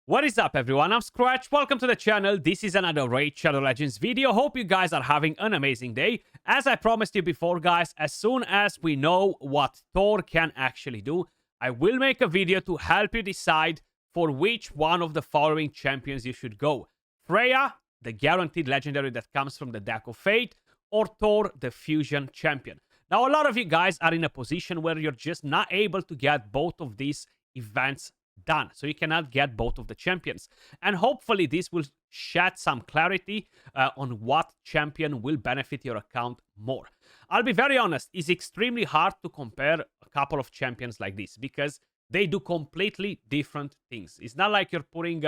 What is up, everyone? I'm Skratch. Welcome to the channel. This is another Raid Shadow Legends video. Hope you guys are having an amazing day. As I promised you before, guys, as soon as we know what Thor can actually do, I will make a video to help you decide for which one of the following champions you should go. Freya, the guaranteed legendary that comes from the deck of fate, or Thor, the fusion champion. Now, a lot of you guys are in a position where you're just not able to get both of these events done, so you cannot get both of the champions, and hopefully this will shed some clarity on what champion will benefit your account more. I'll be very honest, it's extremely hard to compare a couple of champions like this because they do completely different things. It's not like you're putting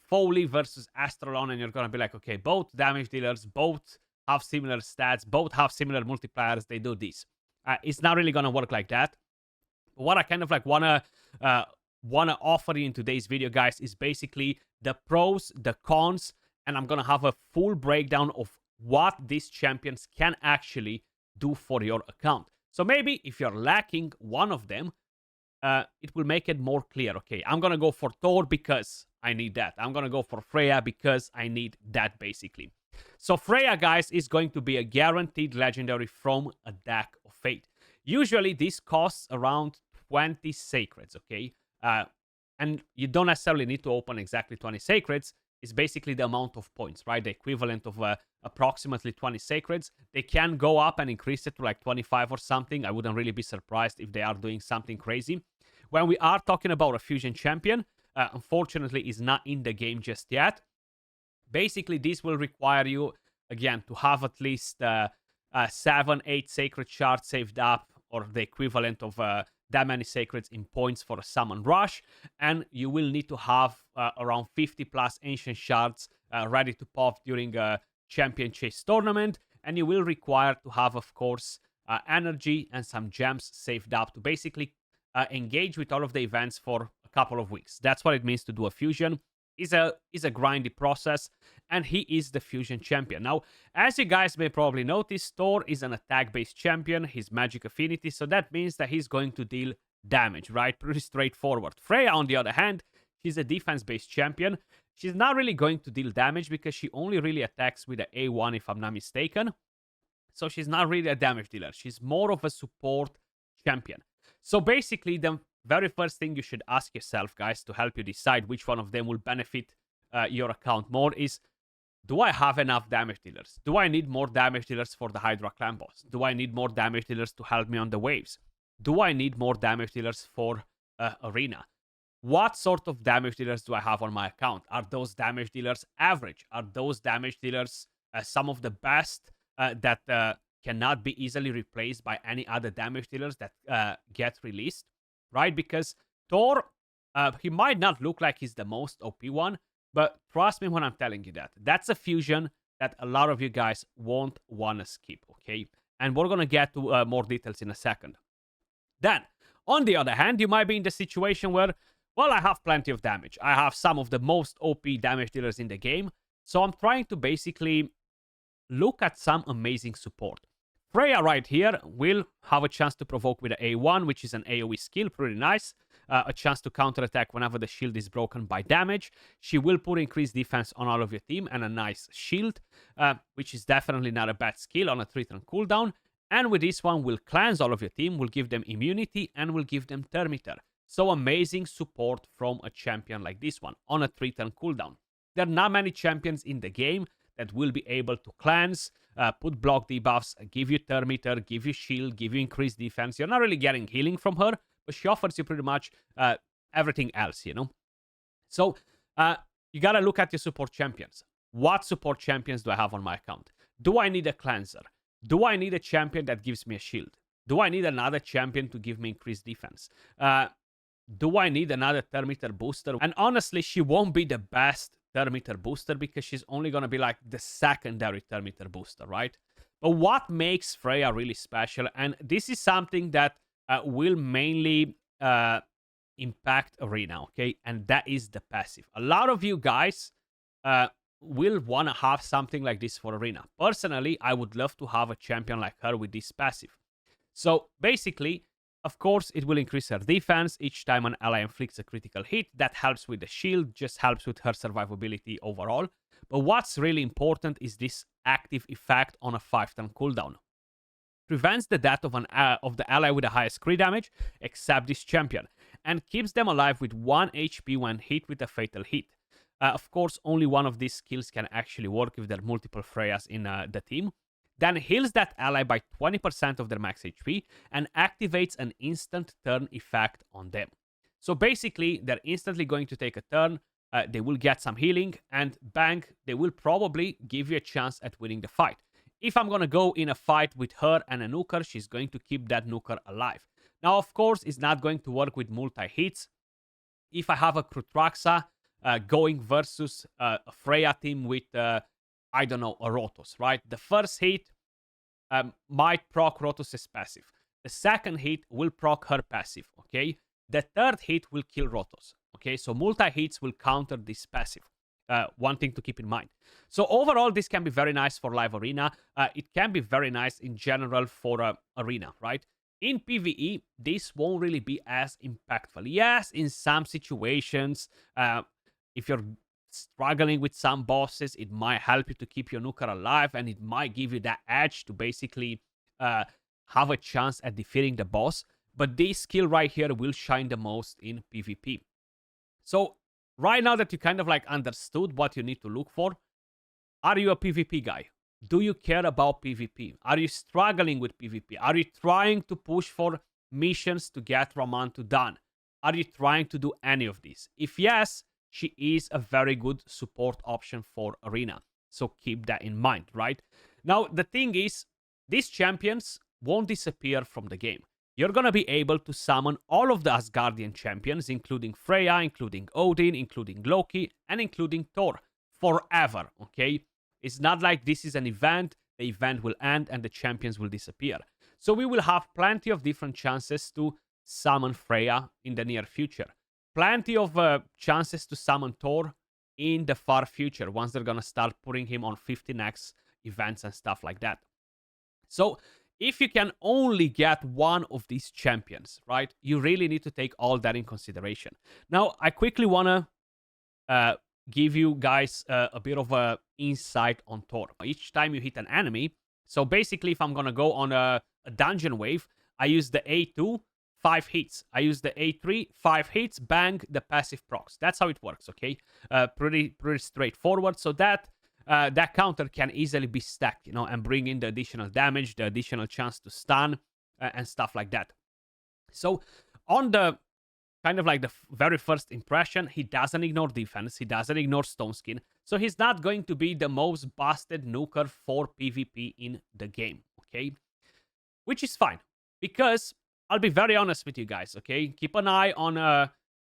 Foley versus Astralon and you're gonna be like, okay, both damage dealers, both have similar stats, both have similar multipliers, they do this. It's not really gonna work like that. But what I kind of like wanna offer you in today's video, guys, is basically the pros, the cons, and I'm gonna have a full breakdown of what these champions can actually do for your account. So maybe if you're lacking one of them, it will make it more clear. Okay, I'm gonna go for Thor because I need that. I'm gonna go for Freya because I need that, basically. So Freya, guys, is going to be a guaranteed legendary from a deck of fate. Usually this costs around 20 sacreds, okay? And you don't necessarily need to open exactly 20 sacreds. It's basically the amount of points, right? The equivalent of approximately 20 sacreds. They can go up and increase it to like 25 or something. I wouldn't really be surprised if they are doing something crazy. When we are talking about a fusion champion, unfortunately is not in the game just yet. Basically, this will require you, again, to have at least 7-8 sacred shards saved up, or the equivalent of that many sacreds in points for a summon rush, and you will need to have around 50 plus ancient shards ready to pop during a champion chase tournament, and you will require to have, of course, energy and some gems saved up to basically engage with all of the events for a couple of weeks. That's what it means to do a fusion. Is a grindy process, and he is the fusion champion. Now, as you guys may probably notice, Thor is an attack-based champion, his magic affinity, so that means that he's going to deal damage, right? Pretty straightforward. Freya, on the other hand, she's a defense-based champion. She's not really going to deal damage because she only really attacks with the A1, if I'm not mistaken. So she's not really a damage dealer. She's more of a support champion. So basically, the very first thing you should ask yourself, guys, to help you decide which one of them will benefit your account more is, do I have enough damage dealers? Do I need more damage dealers for the Hydra clan boss? Do I need more damage dealers to help me on the waves? Do I need more damage dealers for arena? What sort of damage dealers do I have on my account? Are those damage dealers average? Are those damage dealers some of the best that cannot be easily replaced by any other damage dealers that get released? Right? Because Thor, he might not look like he's the most OP one, but trust me when I'm telling you that. That's a fusion that a lot of you guys won't want to skip, okay? And we're going to get to more details in a second. Then, on the other hand, you might be in the situation where, well, I have plenty of damage. I have some of the most OP damage dealers in the game, so I'm trying to basically look at some amazing support. Freya right here will have a chance to provoke with an A1, which is an AoE skill, pretty nice. A chance to counterattack whenever the shield is broken by damage. She will put increased defense on all of your team and a nice shield, which is definitely not a bad skill on a 3-turn cooldown. And with this one, will cleanse all of your team, will give them immunity, and will give them Thermiter. So amazing support from a champion like this one on a 3-turn cooldown. There are not many champions in the game that will be able to cleanse, put block debuffs, give you Thermiter, give you shield, give you increased defense. You're not really getting healing from her, but she offers you pretty much everything else, you know? So you gotta look at your support champions. What support champions do I have on my account? Do I need a cleanser? Do I need a champion that gives me a shield? Do I need another champion to give me increased defense? Do I need another Thermiter booster? And honestly, she won't be the best Thermiter booster because she's only going to be like the secondary Thermiter booster, right? But what makes Freya really special, and this is something that will mainly impact arena, okay? And that is the passive. A lot of you guys will want to have something like this for arena. Personally, I would love to have a champion like her with this passive. So basically, a Of course, it will increase her defense each time an ally inflicts a critical hit. That helps with the shield, just helps with her survivability overall. But what's really important is this active effect on a 5-turn cooldown. Prevents the death of the ally with the highest crit damage, except this champion, and keeps them alive with 1 HP when hit with a fatal hit. Of course, only one of these skills can actually work if there are multiple Freyas in the team. Then heals that ally by 20% of their max HP and activates an instant turn effect on them. So basically, they're instantly going to take a turn, they will get some healing, and bang, they will probably give you a chance at winning the fight. If I'm going to go in a fight with her and a nuker, she's going to keep that nuker alive. Now, of course, it's not going to work with multi-hits. If I have a Krutraxa going versus a Freya team with, I don't know, a Rotos, right? The first hit might proc Rotos' passive. The second hit will proc her passive, okay? The third hit will kill Rotos, okay? So multi-hits will counter this passive. One thing to keep in mind. So overall, this can be very nice for live arena. It can be very nice in general for arena, right? In PvE, this won't really be as impactful. Yes, in some situations, if you're struggling with some bosses, it might help you to keep your nuker alive, and it might give you that edge to basically have a chance at defeating the boss. But this skill right here will shine the most in PvP. So right now that you kind of like understood what you need to look for, are you a PvP guy? Do you care about PvP? Are you struggling with PvP? Are you trying to push for missions to get Ramantu done? Are you trying to do any of these? If yes, she is a very good support option for Arena. So keep that in mind, right? Now, the thing is, these champions won't disappear from the game. You're going to be able to summon all of the Asgardian champions, including Freya, including Odin, including Loki, and including Thor, forever, okay? It's not like this is an event, the event will end and the champions will disappear. So we will have plenty of different chances to summon Freya in the near future. Plenty of chances to summon Thor in the far future, once they're going to start putting him on 15x events and stuff like that. So if you can only get one of these champions, right, you really need to take all that in consideration. Now, I quickly want to give you guys a bit of a insight on Thor. Each time you hit an enemy, so basically if I'm going to go on a dungeon wave, I use the A2, 5 hits. I use the A3, 5 hits, bang, the passive procs. That's how it works, okay? Pretty straightforward. So that counter can easily be stacked, you know, and bring in the additional damage, the additional chance to stun, and stuff like that. So on the kind of like the very first impression, he doesn't ignore defense, he doesn't ignore stone skin, so he's not going to be the most busted nuker for PvP in the game, okay? Which is fine, because I'll be very honest with you guys, okay? Keep an eye on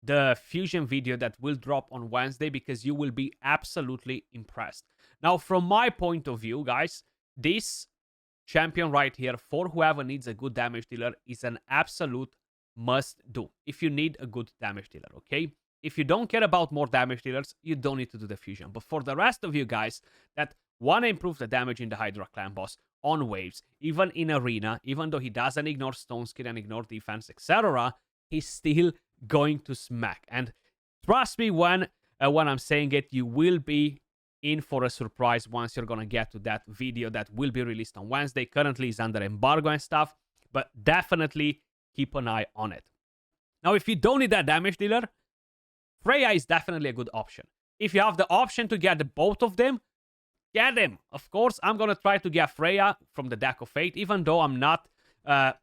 the fusion video that will drop on Wednesday, because you will be absolutely impressed. Now, from my point of view, guys, this champion right here, for whoever needs a good damage dealer, is an absolute must do if you need a good damage dealer, okay? If you don't care about more damage dealers, you don't need to do the fusion. But for the rest of you guys that want to improve the damage in the Hydra Clan boss on waves, even in arena, even though he doesn't ignore stone skin and ignore defense, etc., he's still going to smack. And trust me when I'm saying it, you will be in for a surprise once you're gonna get to that video that will be released on Wednesday. Currently is under embargo and stuff, but definitely keep an eye on it. Now, if you don't need that damage dealer, Freya is definitely a good option. If you have the option to get both of them, get them. Of course, I'm gonna try to get Freya from the Deck of Fate, even though I'm not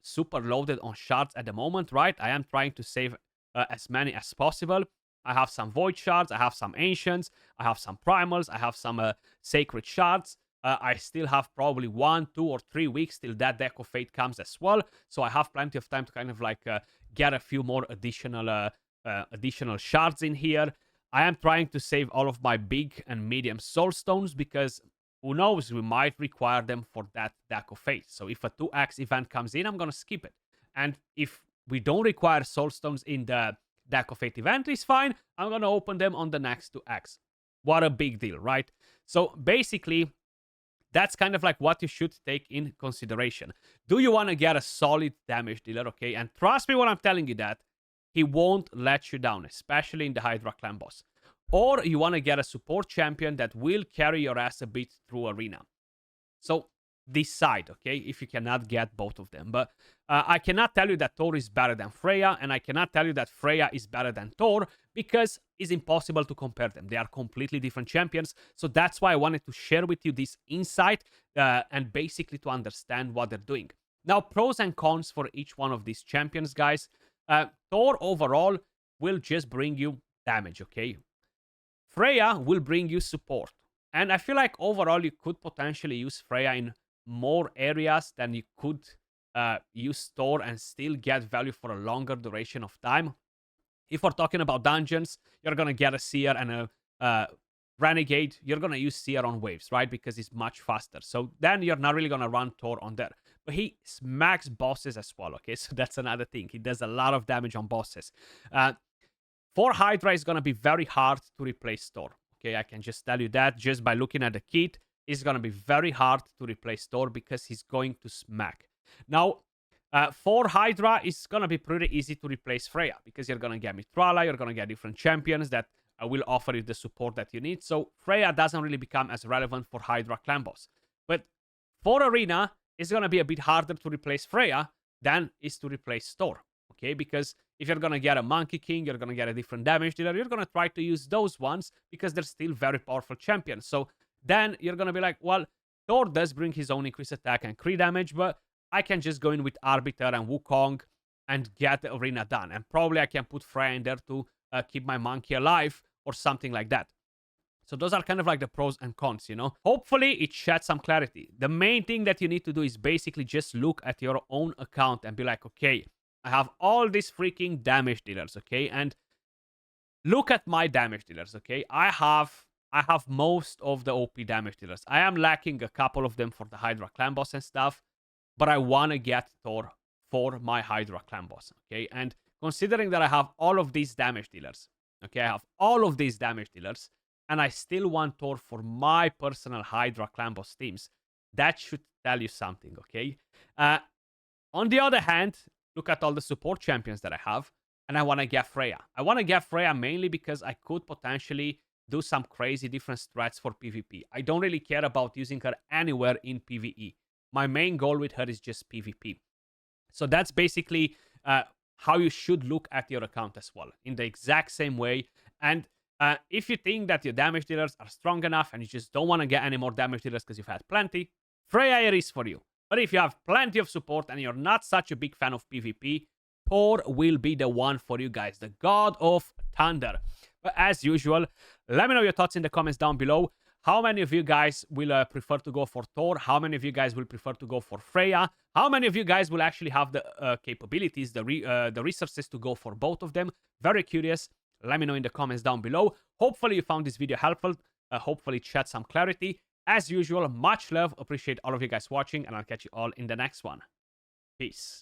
super loaded on shards at the moment, right? I am trying to save as many as possible. I have some Void Shards, I have some Ancients, I have some Primals, I have some Sacred Shards. I still have probably 1, 2, or 3 weeks till that Deck of Fate comes as well. So I have plenty of time to kind of like get a few more additional shards in here. I am trying to save all of my big and medium Soul Stones, because who knows, we might require them for that Deck of Fate. So if a 2x event comes in, I'm going to skip it. And if we don't require Soul Stones in the Deck of Fate event, is fine. I'm going to open them on the next 2x. What a big deal, right? So basically, That's kind of like what you should take in consideration. Do you want to get a solid damage dealer, okay? And trust me when I'm telling you that, he won't let you down, especially in the Hydra clan boss. Or you want to get a support champion that will carry your ass a bit through arena. So decide, okay, if you cannot get both of them. But I cannot tell you that Thor is better than Freya, and I cannot tell you that Freya is better than Thor, because it's impossible to compare them. They are completely different champions. So that's why I wanted to share with you this insight and basically to understand what they're doing. Now, pros and cons for each one of these champions, guys. Thor overall will just bring you damage, okay? Freya will bring you support. And I feel like overall you could potentially use Freya in more areas than you could use Thor and still get value for a longer duration of time. If we're talking about dungeons, you're going to get a Seer and a Renegade. You're going to use Seer on waves, right? Because it's much faster. So then you're not really going to run Thor on there. But he smacks bosses as well, okay? So that's another thing. He does a lot of damage on bosses. For Hydra, it's going to be very hard to replace Thor. Okay, I can just tell you that just by looking at the kit. It's going to be very hard to replace Thor because he's going to smack. Now, for Hydra, it's going to be pretty easy to replace Freya because you're going to get Mithrala, you're going to get different champions that will offer you the support that you need. So Freya doesn't really become as relevant for Hydra clan boss. But for Arena, it's going to be a bit harder to replace Freya than is to replace Thor. Okay, because if you're going to get a Monkey King, you're going to get a different damage dealer, you're going to try to use those ones because they're still very powerful champions. So then you're going to be like, well, Thor does bring his own increased attack and crit damage, but I can just go in with Arbiter and Wukong and get the arena done. And probably I can put Freya in there to keep my monkey alive or something like that. So those are kind of like the pros and cons, you know. Hopefully it sheds some clarity. The main thing that you need to do is basically just look at your own account and be like, okay, I have all these freaking damage dealers, okay? And look at my damage dealers, okay? I have most of the OP damage dealers. I am lacking a couple of them for the Hydra clan boss and stuff, but I want to get Thor for my Hydra clan boss, okay? And considering that I have all of these damage dealers, okay? I have all of these damage dealers, and I still want Thor for my personal Hydra clan boss teams. That should tell you something, okay? On the other hand, look at all the support champions that I have, and I want to get Freya. I want to get Freya mainly because I could potentially do some crazy different strats for PvP. I don't really care about using her anywhere in PvE. My main goal with her is just PvP. So that's basically how you should look at your account as well, in the exact same way. And if you think that your damage dealers are strong enough and you just don't want to get any more damage dealers because you've had plenty, Freya is for you. But if you have plenty of support and you're not such a big fan of PvP, Thor will be the one for you guys, the God of Thunder. But as usual, let me know your thoughts in the comments down below. How many of you guys will prefer to go for Thor? How many of you guys will prefer to go for Freya? How many of you guys will actually have the capabilities, the resources to go for both of them? Very curious. Let me know in the comments down below. Hopefully you found this video helpful. Hopefully it shed some clarity. As usual, much love. Appreciate all of you guys watching, and I'll catch you all in the next one. Peace.